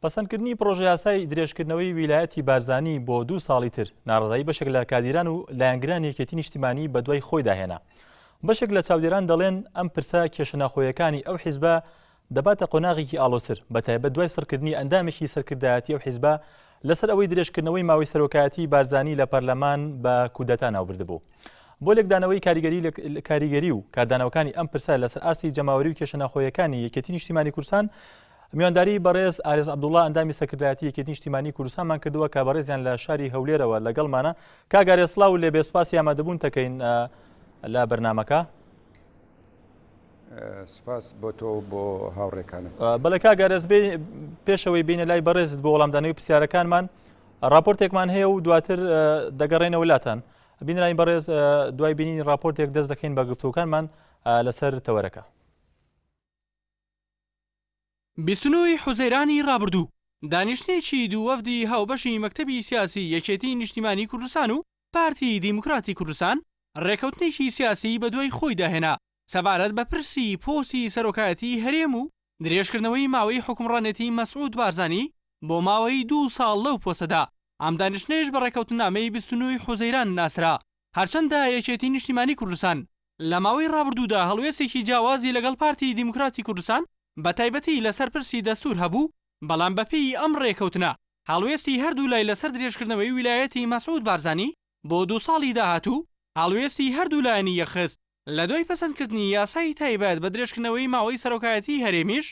پەسەندکردنی پرۆژە یاسای درێژکردنەوەی ویلایەتی بارزانی بۆ 2 ساڵی تر ناڕزایی بەشێک لە کادیران و لایەنگران یەکێتی نیشتیمانی بە دوای خۆی داهێنا. بەشێک لە چاودێران دەڵێن ئەم پرسە کێشەناخۆیەکانی ئەو حیزبە دەباتە قۆناغێکی ئاڵۆسر بەتایبەت دوای سڕکردنی ئەندامێکی سەرکردایەتی ئەو حیزبە لەسەر ئەوەی درێژکردنەوەی ماوەی سەرۆکایەتی بارزانی لە پەرلەمان بە کودەتا ناوبردبوو. بۆ لێکدانەوەی کاریگەری و کاردانەوەکانی ئەم پرسە لەسەر ئاستی جەماوەری و کێشەناخۆیەکانی یەکێتی نیشتیمانی کوردستان میوانداری بەڕێز ئارێز عەبدوڵڵا ئەندامی سەرکردایەتی یەکێتی نیشتیمانی کوردستانمان کردووە کە بەڕێزیان لە شاری هەولێرەوە لەگەڵمانە. کاگارێ سڵاو و لێبێ سوپاسی ئامادەبوون تەکەین لە بەرنامەکە. سپاس بۆ تۆ بۆ هاوڕێکانم. بەڵێ کاگارێز پێشەوەی بینە لای بەڕێزت بۆ وەڵامدانەوەی پرسیارەکانمان راپۆرتێکمان هەیە و دواتر دەگەڕێنەوە وڵاتان. بینراین بەڕێز دوای بینینی راپۆرتێک دەست دەکەین بە گفتوەکانمان لەسەر تەوەرەکە. 29 حوزەیرانی ڕابردوو دانیشتێکی دوو وەفدی هاوبەشی مەکتەبی سیاسی یەکێتی نیشتیمانی کوردستان و پارتی دیموکراتی کوردستان ڕێکەوتنێکی سیاسی بە دوای خۆی داهێنا سەبارەت بە پرسی پۆستی سەرۆکایەتی هەرێم و درێژکردنەوەی ماوەی حکومڕانێتی مەسعود بارزانی بۆ ماوەی 2 ساڵ لەو پۆسەدا. ئەم دانیشتنێش بە ڕێکەوتنامەی 29 حوزەیران ناسرا. هەرچەندە یەکێتی نیشتیمانی کوردستان لە ماوەی ڕابردوودا هەڵوێستێکی جیاوازی لەگەڵ پارتی دیموکراتی کوردستان بە تایبەتی لەسەر پرسی دەستور هەبوو، بەڵام بەپێی ئەم ڕێکەوتنە هەڵوێستی هەردوو لای لەسەر درێژکردنەوەی ویلایەتی مەسعود بارزانی بۆ 2 ساڵی داهاتوو هەڵوێستی هەردوو لایەنی یەخست. لە دوای پەسەندکردنی یاسای تایبەت بە درێژکردنەوەی ماوەی سەرۆکایەتی هەرێمیش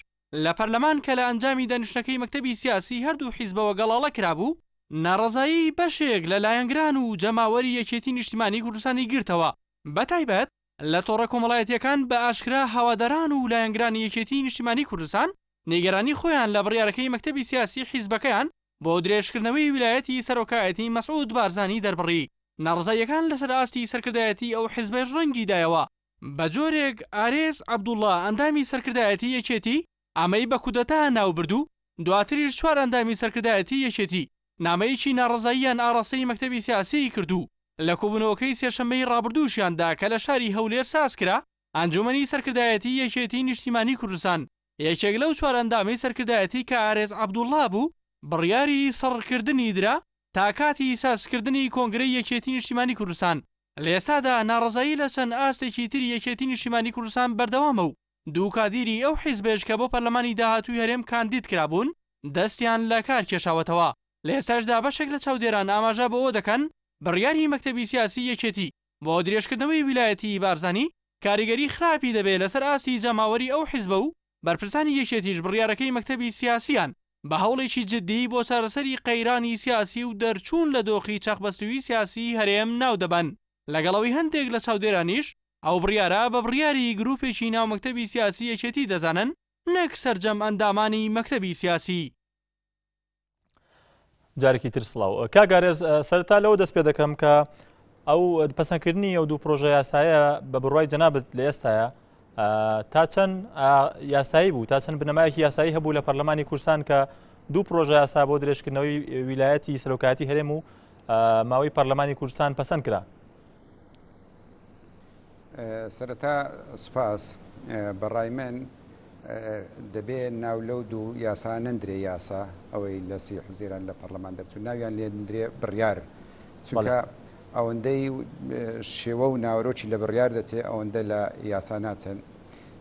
لە پەرلەمان کە لە ئەنجامی دانیشتنەکەی مەکتەبی سیاسی هەردوو حیزبەوە گەڵاڵە کرابوو، ناڕەزایی بەشێک لە لایەنگران و جەماوەری یەکێتی نیشتیمانی کوردستانی گرتەوە. بەتایبەت لە تۆڕە کۆمەڵایەتیەکان بە ئاشکرا هەواداران و لایەنگرانی یەکێتی نیشتیمانی کوردستان نیگەرانی خۆیان لە بڕیارەکەی مەکتەبی سیاسی حیزبەکەیان بۆ درێژکردنەوەی ویلایەتی سەرۆکایەتی مەسعود بارزانی دەربڕی. ناڕزاییەکان لەسەر ئاستی سەرکردایەتی ئەو حیزبەش ڕەنگی دایەوە. بە جۆرێک ئارێز عەبدوڵڵا ئەندامی سەرکردایەتی یەکێتی ئەمەی بە کودەتا ناوبردوو، دواتریش 4 ئەندامی سەرکردایەتی یەکێتی نامەیەکی ناڕزاییان ئاڕاستەی مەکتەبی سیاسی کردو. لە کۆبوونەوەکەی سێشەممەی ڕابردووشیاندا کە لە شاری هەولێر ساز کرا، ئەنجومەنی سەرکردایەتی یەکێتی نیشتیمانی کوردستان یەکێک لەو 4 ئەندامی سەرکردایەتی کە ئارێز عەبدوڵڵا بوو بڕیاری سەڕکردنی درا تا کاتی سازکردنی کۆنگرەی یەکێتی نیشتیمانی کوردستان. لە ئێستادا ناڕزایی لە چەند ئاستێکی تری یەکێتی نیشتیمانی کوردستان بەردەوامە و دوو کادیری ئەو حیزبێش کە بۆ پەرلەمانی داهاتووی هەرێم کاندید کرابوون دەستیان لە کار کێشاوەتەوە. لە ئێستاشدا بەشێک لە چاودێران ئاماژە بۆ ئەوە دەکەن بڕیاری مەکتەبی سیاسی یەکێتی بۆ درێژکردنەوەی ویلایەتی بارزانی کاریگەری خراپی دەبێت لەسەر ئاستی جەماوەری ئەو حیزبە و بەرپرسانی یەکێتیش بڕیارەکەی مەکتەبی سیاسیان بە هەوڵێکی جددی بۆ چارەسەری قەیرانی سیاسی و دەرچوون لە دۆخی چەقبەستووی سیاسی هەرێم ناو دەبەن. لەگەڵەوەی هەندێک لە چاودێرانیش ئەو بڕیارە بە بڕیاری گروپێکی ناو مەکتەبی سیاسی یەکێتی دەزانن، نەک سەرجەم ئەندامانی مەکتەبی سیاسی. جارێکی تر سڵاو. کاگارێز سەرتا لەوە دەست پێ دەکەم کە ئەو پەسەندکردنی ئەو دوو پرۆژە یاسایە بە بڕوای جەنابەت لە ئێستاە تا چەند یاسایی بوو، تا چەند بنەمایەکی یاسایی هەبوو لە پەرلەمانی کوردستان کە دوو پرۆژە یاسا بۆ درێژکردنەوەی ویلایەتی سەرۆکایەتی هەرێم و ماوەی پەرلەمانی کوردستان پەسەند کرا. سەرەتا سوپاس. بەڕای من دەبێت ناو لەو دوو یاسا نەندرێ یاسا ئەوەی لە 30 حوزەیران لە پەرلەمان دەبچوو ناویان لێ نندرێ بڕیار، چونکە ئەوەندەی شێوە و ناوەرۆکی لە بڕیار دەچێت ئەوەندە لە یاسا ناچێن.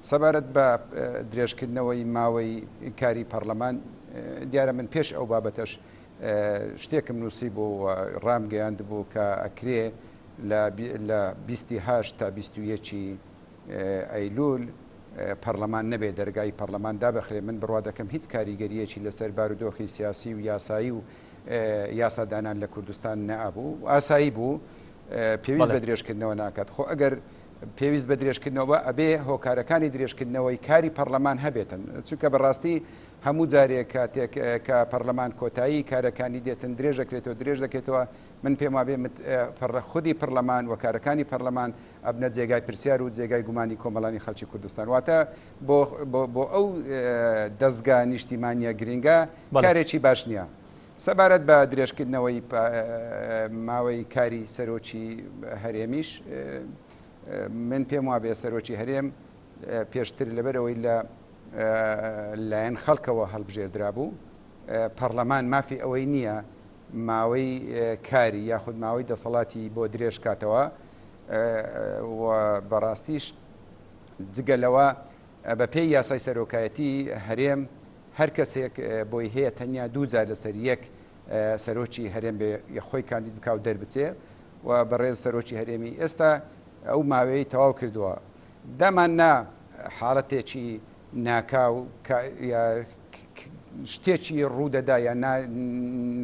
سەبارەت بە درێژکردنەوەی ماوەی کاری پەرلەمان دیارە من پێش ئەو بابەتەش شتێکم نووسی بۆ ڕامگەیاند بوو کە ئەکرێ لە 28 تا 21 ئەیلول پەرلەمان نەبێ دەرگای پەرلەمان دابەخرێ. من بڕوا دەکەم هیچ کاریگەریەکی لەسەر بارودۆخی سیاسی و یاسایی و یاسادانان لە کوردستان نەبوو. ئاسایی بوو، پێویست بە درێژکردنەوە ناکات. خۆ ئەگەر پێویست بە درێژکردنەوە ئەبێ هۆکارەکانی درێژکردنەوەی کاری پەرلەمان هەبێتن، چونکە بەڕاستی هەموو جارێک کاتێک کە پەرلەمان کۆتایی کارەکانی دێتن درێژەکرێتەوە درێژ دەکرێتەوە. من پێم وابێ خودی پەرلەمان و کارەکانی پەرلەمان ئەبنە جێگای پرسیار و جێگای گومانی کۆمەڵانی خەڵکی کوردستان. واتە بۆ ئەو دەستگا نیشتیمانیە گرنگە کارێکی باش نییە. سەبارەت بە درێژکردنەوەی ماوەی کاری سەرۆکی هەرێمیش من پێم وابێ سەرۆکی هەرێم پێشتر لەبەرەوەی لە لایەن خەڵکەوە هەڵبژێردرا بوو پەرلەمان مافی ئەوەی نییە ماوەی کاری یاخود ماوەی دەسەڵاتی بۆ درێژ کاتەوە و بەڕاستیش جگەلەوە بە پێی یاسای سەرۆکایەتی هەرێم هەر کەسێک بۆی هەیە تەنیا دووجار لەسەر یەک سەرۆکی هەرێم بێ خۆی کاندید بکاو دەربچێ و بەڕێز سەرۆکی هەرێمی ئێستا ئەو ماوەی تەواو کردووە دامان نا حاڵەتێکی ناکاو شتێکی ڕوودەدا یا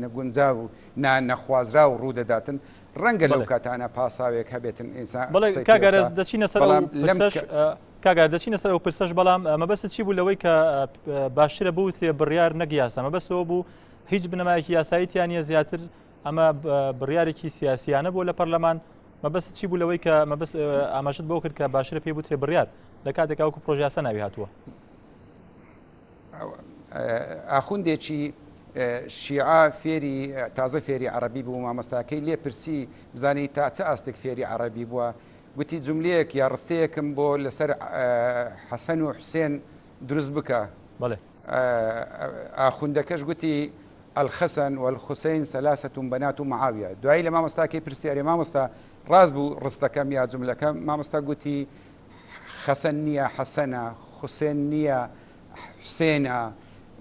نەگونجاو و نەخوازرا و ڕوودەداتن ڕەنگە لەو کاتانە پاساوێک هەبێتن ئینسان کاگەرە دەچینە سەر کاگار دەچینە سەر ئەو پرسەش بەڵام مەبەست چی بوو لەوەی کە باشترە بوترێ بڕیار نەگیاسە مەبەستەوە بوو هیچ بنەمایەکی یاساییتیان نیە زیاتر ئەمە بڕیارێکی سیاسیانە بۆ لە پەرلەمان مەبەست چی بوو لەوەی کە مەبەست ئاماژت بۆ کرد کە باشترە پێی بوترێ بڕیار لە کاتێک ئەوکو پرۆژیاسە ناوی هاتووە ئاخوندێکی شیعە فێری تازە فێری عەرەبی بوو مامۆستاکەی لێ پرسی بزانی تا چه ئاستێک فێری عەرەبی بووە گوتی جوملەیەک یا ڕستەیەکم بۆ لەسەر حەسەن و حوسێن دروست بکە ئاخوندەکەش گوتی الحەسەن والحوسەین سەلاسەة بەنات معاویە دوایی لە مامۆستاکەی پرسیارێ مامۆستا ڕاست بوو ڕستەکەم یا جوملەکەم مامۆستا گوتی حەسەن نییە حەسەنە حوسێن نییە حوسێنە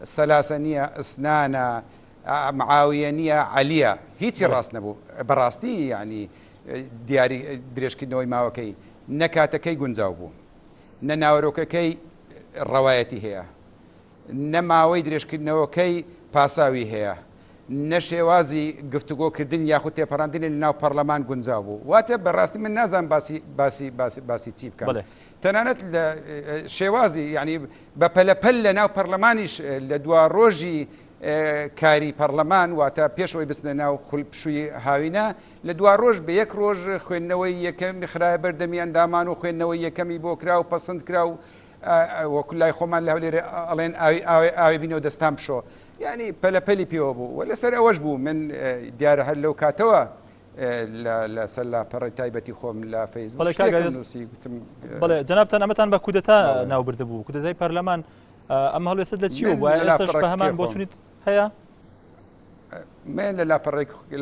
سەلاسە نییە ئەسنانە معاویە نییە عەلیە هیچی ڕاست نەبوو بەڕاستی ینی دیاری درێژکردنەوەی ماوەکەی نەکاتەکەی گونجاو بوو نە ناوەرۆکەکەی ڕەوایەتی هەیە نە ماوەی درێژکردنەوەکەی پاساوی هەیە نە شێوازی گفتوگۆکردن یاخود تێپەڕاندنی لە ناو پەرلەمان گونجاو بوو واتە بەڕاستی من نازانم باسی چی بکەم تەنانەت لە شێوازی ینی بە پەلەپەل لە ناو پەرلەمانیش لە دوا ڕۆژی کاری پەرلەمان واتە پێشەوەی بستنە ناو خولپشووی هاوینە لە دوا ڕۆژ بە یەک ڕۆژ خوێندنەوەی یەکەمی خراە بەردەمی ئەندامان و خوێندنەوەی یەکەمی بۆ کرا و پەسەند کرا و وەکولای خۆمان لە هەولێرە ئەڵێن ئاوی بینەوە دەستان بشۆ ینی پەلەپەلی پێوە بوو و لەسەر ئەوەش بوو من دیارە هەر لەو کاتەوە لەسەر لاپەڕی تایبەتی خۆم لە فەیسبوک بەڵێ جەنابتان ئەمەتان بە کودەتا ناوبرد بوو کودەتای پەرلەمان ئەمە هەڵوێستت لە چی و ئێستاش بە هەمان بۆ چونیت هەیە من لە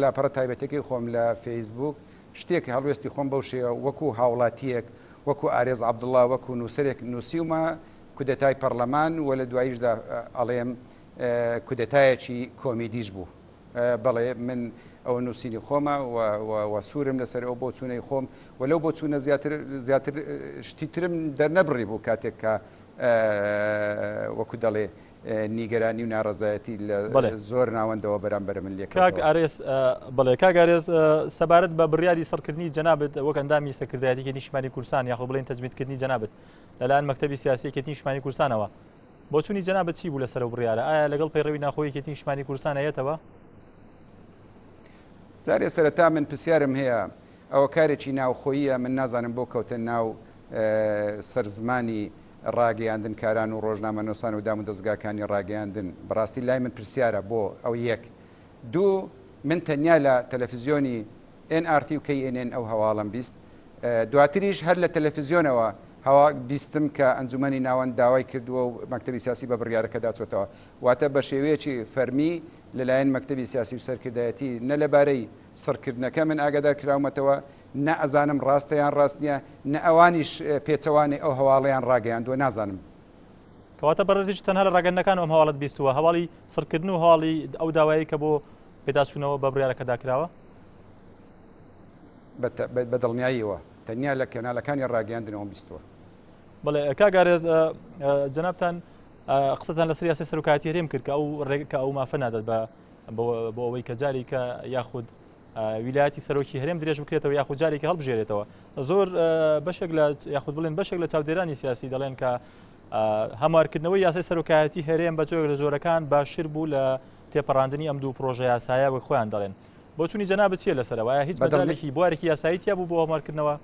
لاپەڕە تایبەتەکەی خۆم لە فەیسبوک شتێک هەڵوێستی خۆم بەو شێوە وەکو هاوڵاتیەک وەکو ئارێز عەبدوڵڵا وەکو نووسەرێک نووسیومە کودەتای پەرلەمان و لە دواییشدا ئەڵێم کودەتایەکی کۆمیدیش بوو بەڵێ من ئەوە نووسینی خۆمە و سوورم لەسەر ئەو بۆ چوونەی خۆم و لەو بۆ چوونە زیاتر شتیترم دەرنەبڕی بوو کاتێک کە وەکو دەڵێ نیگەرانی و ناڕەزایەتی لە زۆر ناوەندەوە بەرامبەر من لێ بڵێ کاگارێز سەبارەت بە بڕیاری سەرکردنی جەنابەت وەک ئەندامی سەرکردایەتیەکەی نیشتیمانی کوردستان یاخۆ بڵێن تەجمیدکردنی جەنابەت لەلایەن مەکتەبی سیاسیەکەتی نیشتیمانی کوردستانەوە بۆ چوونی جەنابەت چی بوو لەسەر ئەو بڕیارە ئایا لەگەڵ پەیڕەوی ناخۆیەکەتی نیشتیمانی کوردستان هەیەتەوە جارێ سەرەتا من پرسیارم هەیە ئەوە کارێکی ناوخۆییە من نازانم بۆ کەوتە ناو سەرزمانی ڕاگەیاندن کاران و ڕۆژنامەنووسان و دام و دەستگاکانی ڕاگەیاندن بەڕاستی لای من پرسیارە بۆ ئەو یەک دوو من تەنیا لە تەلەڤیزیۆنی NRT و KNN ئەو هەواڵم بیست دواتریش هەر لە تەلەڤیزیۆنەوە هەوا بیستم کە ئەنجومەنی ناوەند داوای کردووە و مەکتەبی سیاسی بە بڕیارەکە داچۆتەوە واتە بە شێوەیەکی فەرمی لەلایەن مەکتەبی سیاسی و سەرکردایەتی نە لەبارەی سەرکردنەکە من ئاگادار کراومەتەوە نە ئەزانم ڕاستەیان ڕاست نییە نە ئەوانیش پێچەوانی ئەو هەواڵیان ڕاگەیاندووە نازانم کەواتە بەڕێزیش تەنها لە ڕاگەندەکان ئەم هەواڵت بیستووە هەواڵی سەرکردن و هەواڵی ئەو داوایی کە بۆ پێداچوونەوە بە بڕیارەکە داکراوە بە دڵنیاییەوە تەنیا لە کەناڵەکانی ڕاگەیاندنەوە بیستووە بەڵێ کاگارێز جەنابتان قسەتان لەسەر یاسای سەرۆکایەتی هەرێم کرد کە ئەو مافە نادات بۆ ئەوەی کە جاری کە یاخود ویلایەتی سەرۆکی هەرێم درێژ بکرێتەوە یاخود جارێکی هەڵبژێرێتەوە زۆر بەشێک لە یاخود بڵێن بەشێک لە چاودێرانی سیاسی دەڵێن کە هەموارکردنەوەی یاسای سەرۆکایەتی هەرێم بە جۆرێک لە جۆرەکان باشتر بوو لە تێپەڕاندنی ئەم دوو پرۆژە یاسایە وەک خۆیان دەڵێن بۆ چوونی جەنابەت چییە لەسەرەوە هیچ بەدڵێکی بوارێکی یاساییتیا بوو بۆ هەموارکردنەوە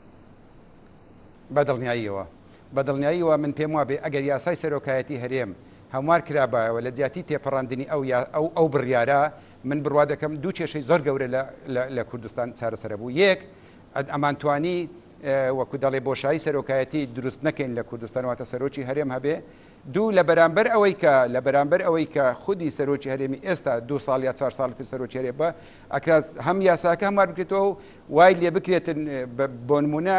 بەدڵنیاییەوە من پێم وابێ ئەگەر یاسای سەرۆکایەتی هەرێم هەموار کرابایەوە لە جیاتی تێپەڕاندنی ئەو بڕیارە من بڕوا دەکەم دوو کێشەی زۆر گەورە لە کوردستان چارەسەر بوو یەک ئەمانتوانی وەکو دەڵێ بۆشایی سەرۆکایەتی دروست نەکەین لە کوردستان واتە سەرۆکی هەرێم هەبێ دوو لە بەرامبەر ئەوەی کە خودی سەرۆکی هەرێمی ئێستا 2 ساڵ یا 4 ساڵتر سەرۆکی هەرێ بە ئەکرا هەم یاساکە هەموار بکرێتەوە وای لێ بکرێتن بۆ نمونە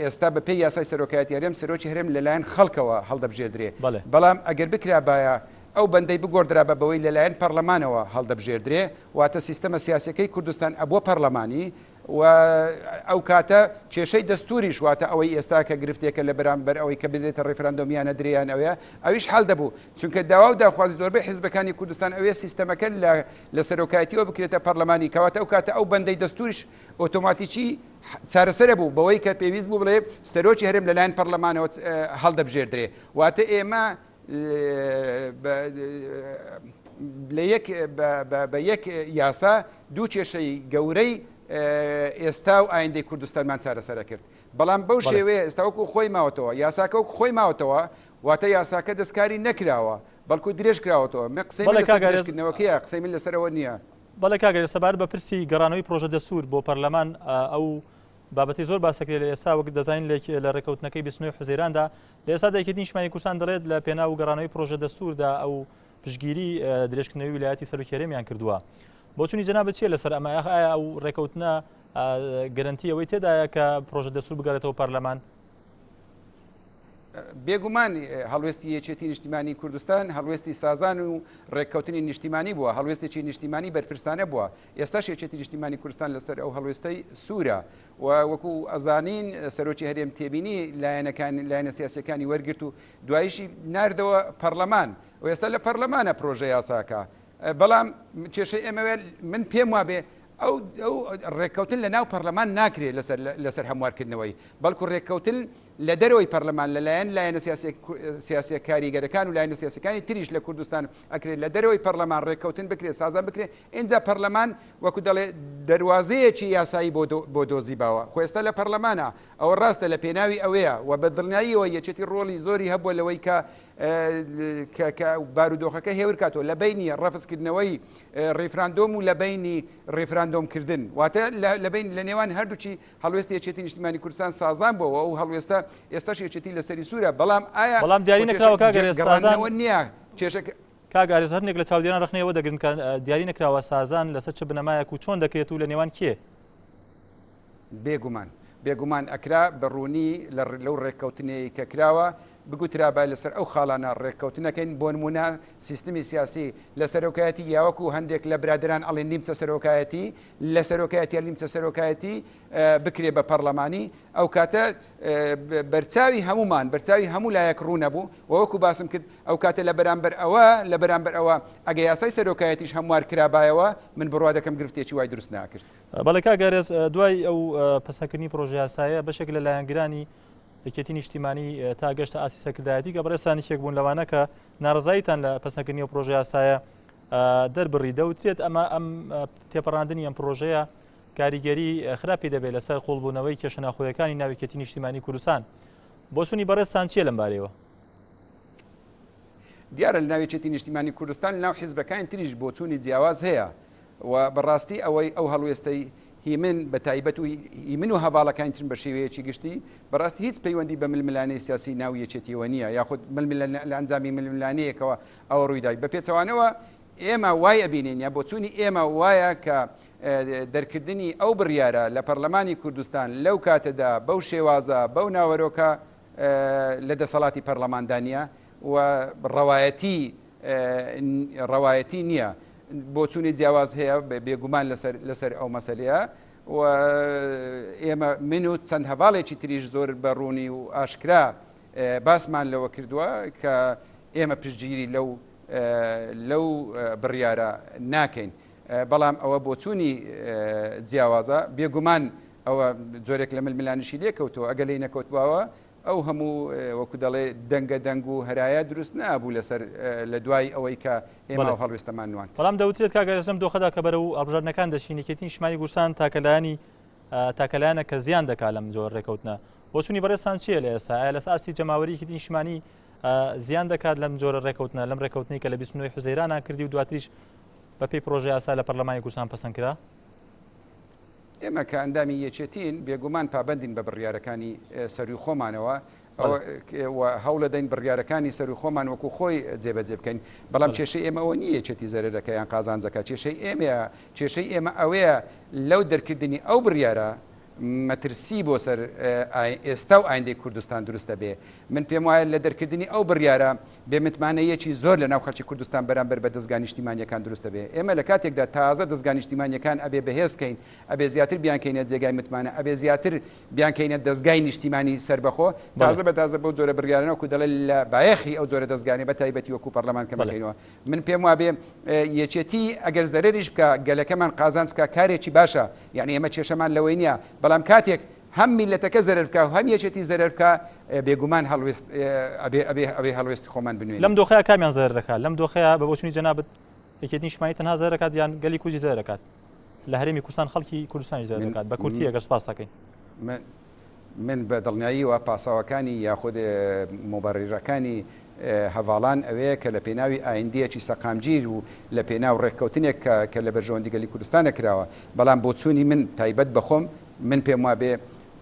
ئێستا بە پێی یاسای سەرۆکایەتی هەرێم سەرۆکی هەرێم لەلایەن خەڵکەوە هەڵدەبژێردرێ بەڵام ئەگەر بکرا باە ئەو بەندەی بگۆڕدرا بە بەوەی لەلایەن پەرلەمانەوە هەڵدەبژێردرێ واتە سیستەمە سیاسەکەی کوردستان ئەبووە پەرلەمانی و ئەو کاتە کێشەی دەستوریش واتە ئەوەی ئێستا کە گرفتێکە لە بەرامبەر ئەوەی کە بدێتە ڕێفراندۆمیانە درێیان ئەوەیە ئەویش حەڵ دەبوو چونکە داوا و داخوازی زۆربەی حیزبەکانی کوردستان ئەوەیە سیستەمەکە لە سەرۆکایەتیەوە بکرێتە پەرلەمانی کەواتە ئەو کاتە ئەو بەندەی دەستوریش ئۆتۆماتیکی چارەسەرە بوو بەوەی کە پێویست بوو بڵێ سەرۆکی هەرێم لەلایەن پەرلەمانەوە هەڵدەبژێردرێ واتە ئێمە بە یەک یاسا دوو کێشەی گەورەی ئێستا و ئایندەی کوردستانمان چارەسەرە کرد بەڵام بەو شێوەیە ئێستاوەکو خۆی ماوەتەوە یاساکە وەکو خۆی ماوەتەوە واتە یاساکە دەستکاری نەکراوە بەڵکو درێژ کراوەتەوە مە قسەیکردنەوەکەیە قسەی من لەسەرەوە نییە. بەڵێ کاگەر سەبار بە پرسی گەڕانەوەی پرۆژە دەسوور بۆ پەرلەمان ئەو بابەتی زۆر باسەکرێت لە ئێستا وەک دەزانین لە ڕێکەوتنەکەی 29 حوزەیراندا لە ئێستا دایکێتی نیشتیمانی کوردستان دەڵێت لە پێناو و گەڕانەوەی پرۆژە دەسووردا ئەو پشگیری درێژکردنەوەی ویلایەتی سەرۆکی هەرێمیان کردووە بۆ چوونی جەنابەت چیە لەسەر ئەمە ئایا ئەو ڕێکەوتنە گەرنتی ئەوەی تێدایە کە پرۆژە دەسوور بگەڕێتەوە پەرلەمان؟ بێگومان هەڵوێستی یەکێتی نیشتیمانی کوردستان هەڵوێستی سازان و ڕێککەوتنی نیشتیمانی بووە هەڵوێستێکی نیشتیمانی بەرپرسانە بووە ئێستاش یەکێتی نیشتیمانی کوردستان لەسەر ئەو هەڵوێستەی سوورە و وەکو ئەزانین سەرۆکی هەرێم تێبینی لایەنە سیاسەکانی وەرگرت و دواییشی ناردەوە پەرلەمان و ئێستا لە پەرلەمانە پرۆژە یاساکە بەڵام کێشەی ئێمەوێ من پێم وابێ ئەو ڕێککەوتن لە ناو پەرلەمان ناکرێت لەسەر هەموارکردنەوەی بەڵکو ڕێککەوتن لە دەرەوەی پەرلەمان لەلایەن لایەنە سیاسی کاریگەرەکان و لایەنە سیاسەکانی تریش لە کوردستان ئەکرێت لە دەرەوەی پەرلەمان ڕێککەوتن بکرێت سازان بکرێت ئینجا پەرلەمان وەکو دەڵێ دەواازەیەکی یاسایی بۆ دۆزی باوە خۆ ئێستا لە پەرلەمانە ئەوە ڕاستە لە پێناوی ئەوەیە و بە دڵنیاییەوە یەکێتی ڕۆڵی زۆری هەبووە لەوەی کە بارودۆخەکە هێور کاتەوە لە بینی ڕەفزکردنەوەی ڕێفراندۆم و لە بینی ڕێفراندۆمکردن واتە لە نێوان هەردووچی هەڵوێستی یەکێتی نیشتیمانی کوردستان سازان بووەوە و هەڵوێستە ئێستاش یەکێتی لەسەری سوورە بەڵام ئایا دیاری نەکراوە گەڕانەوە نییە کێشەکە کاگارێز هەرنێک لە چاودێران ڕخنەوە دەگرن کە دیاری نەکراوە سازان لەسەر چه بنەمایەک و چۆن دەکرێت و لە نێوان کێ بێگومان ئەکرا بەڕوونی لەو ڕێککەوتنەیە کە کراوە بگوترابە لەسەر ئەو خاڵانە ڕێککەوتنەکەین بۆ نمونە سیستمی سیاسی لە سەرۆکایەتی یاوەکو هەندێک لە برادران ئەڵێن نیمچە سەرۆکایەتی لە سەرۆکایەتی نیمچە سەرۆکایەتی بکرێ بە پەرلەمانی ئەو کاتە بەرچاوی هەمومان بەرچاوی هەموو لایەک ڕوونەبوو وەکو باسم کرد ئەو کاتە لە بەرامبەر ئەوە ئەگە یاسای سەرۆکایەتیش هەموار کرابایەوە من بڕوا دەکەم گرفتێکی وای دروست ناکرد. بەڵێ کاگارێز دوای ئەو پەسەندکردنی پرۆژە یاسایە بەشێک لە لایەنگرانی یەکێتی نیشتیمانی تا گەشتە ئاسی سەرکردایەتی کە بەڕێستانی شێک بوون لەوانە کە ناڕزاییتان لە پەسەندکردنی و پرۆژە یاسایە دەربڕی دەوترێت ئەمە ئەم تێپەڕاندنی ئەم پرۆژەیە کاریگەری خراپی دەبێت لەسەر قوڵبوونەوەی کێشەناخۆیەکانی ناو یەکێتی نیشتیمانی کوردستان بۆ چوونی بەڕێستان چیە لەم بارەیەوە؟ دیارە لە ناو یەکێتی نیشتیمانی کوردستان لەناو حیزبەکانی تریش بۆ چوونی جیاواز هەیە و بەڕاستی ئەوەی ئەو هەڵوێستەی هیمن بە تایبەت و هیمن و هەواڵەکانی ترن بە شێوەیەکی گشتی بەڕاستی هیچ پەیوەندی بە ململانەی سیاسی ناو یەکێتیەوە نییە یاخود لە ئەنجامی ململانەیەکەوە ئەوە ڕوویدای بە پێچەوانەوە ئێمە وای ئەبینین یا بۆ چوونی ئێمە وایە کە دەرکردنی ئەو بڕیارە لە پەرلەمانی کوردستان لەو کاتەدا بەو شێوازە بەو ناوەرۆکە لە دەسەڵاتی پەرلەماندانیە و ڕەوایەتی نییە بۆ چوونی جیاواز هەیە بێگومان لەسەر ئەو مەسەلەیە و ئێمە من و چەند هەواڵێکی تریش زۆر بەڕوونی و ئاشکرا باسمان لەوە کردووە کە ئێمە پشتگیری لەو بڕیارە ناکەین بەڵام ئەوە بۆ چوونی جیاوازە بێگومان ئەوە جۆرێک لە ململانشی لێکەوتەوە ئەگە لی نەکەوتباوە ئەو هەموو وەکو دەڵێ دەنگ و هەرایە دروست نابوو لەسەر لە دوای ئەوەی کە ئێمە هەڵوێستەمان نوان بەڵام دەوترێت کاگەرزم دۆخەدا کە بەرە و ئەبژاردنەکان دەشینێکێتی نیشتیمانی کوردستان تاکەلایەنە کە زیان دەکات لەم جۆر ڕێکەوتنە بۆ چوونی بەڕێستان چییە لە ئێستا ئایا لەس ئاستی جەماوەریەکی نیشتیمانی زیان دەکات لەم جۆرە ڕێکەوتنە لەم ڕێکەوتنی کە لە 29 حوزەیرانان کردی و دواتریش بەپێی پرۆژە یاسا لە پەرلەمانی کوردستان پەسەند کرا؟ ئێمە کە ئەندامی یەکێتین بێگومان پابەندین بە بڕیارەکانی سەروی خۆمانەوە هەوڵە دەین بڕیارەکانی سەر خۆمان وەکو خۆی جێبەجێ بکەین بەڵام کێشەی ئێمەەوە نییە چێتی زەرەکەیان قازانجەکە کێشەی ئێمە ئەوەیە لەو دەرکردنی ئەو بڕیارە مەترسی بۆ سەر ئێستا و ئایندەی کوردستان دروستە بێ من پێم وایە لە دەرکردنی ئەو بڕیارە بێمتمانەیەکی زۆر لە ناو خەڵکی کوردستان بەرامبەر بە دەستگا نیشتیمانیەکان دروستە بێ ئێمە لە کاتێکدا تازە دەستگا نیشتیمانیەکان ئەبێ بەهێزکەین ئەبێ زیاتر بیانکەینە جێگای متمانە ئەبێ زیاتر بیانکەینە دەستگای نیشتیمانی سربەخۆ تازە بە تازە بەو جۆرە بڕیارانەوەکو دەڵێ لە بایەخی ئەو جۆرە دەستگانی بە تایبەتی وەکو پەرلەمان کەمەکەینەوە من پێم وابێ یەکێتی ئەگەر زەرریش بکە گەلەکەمان قازانج بکە کارێکی باشە یعنی ئێمە کێشەمان لەوەی نییە بەڵام کاتێک هەم میلەتەکە زەرەر بکە و هەم یەکێتی زەرەر بکە بێگومان هەڵوێست ئەبێ هەڵوێستی خۆمان بنوێن لەم دۆخەیە کامیان زەرەر دەکات لەم دۆخەیە بە بۆچوونی جەنابەت یەکێتی نیشتیمانی تەنها زەرەر دەکات یان گەلی کوردی زەرەر دەکات لە هەرێمی کوردستان خەڵکی کوردستانی زەرەر دەکات بە کورتی ئەگەر سپاس دەکەین من بە دڵنیاییەوە پاساوەکانی یاخود مۆبەڕیرەکانی هەواڵان ئەوەیە کە لە پێناوی ئایندەیەکی سەقامگیر و لە پێناو ڕێککەوتنێک کە لە بەرژەوەندی گەلی کوردستانە کراوە بەڵام بۆ چوونی من تایبەت بەخۆم من پێم وابێ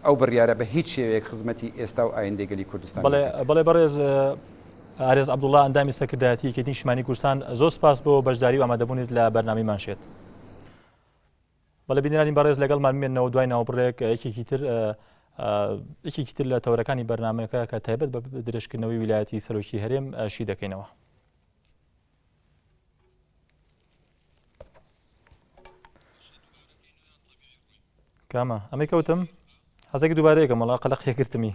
ئەو بڕیارە بە هیچ شێوەیەک خزمەتی ئێستا و ئایندەی گەلی کوردستان بەڵێ بەڕێز ئارێز عەبدوڵڵا ئەندامی سەرکردایەتی یەکێتی نیشتیمانی کوردستان زۆر سپاس بۆ بەشداری و ئامادەبوونیت لە بەرنامەیمان شێت بەڵێ بینرانی بەڕێز لەگەڵمان بمێنەوە دوای ناوبڕێک یەکێکی تر لە تەورەکانی بەرنامەکە کە تایبەت بە درێژکردنەوەی ویلایەتی سەرۆکی هەرێم شی دەکەینەوە کامە ئەمەی کەوتم حەزێکی دووبارەیەکەم وەڵا قەلەق یەکگرتمی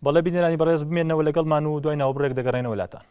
بەڵێ بینێرانی بەڕێز بمێنەوە لەگەڵمان و دوای ناوبڕێک دەگەڕێنەوە لاتان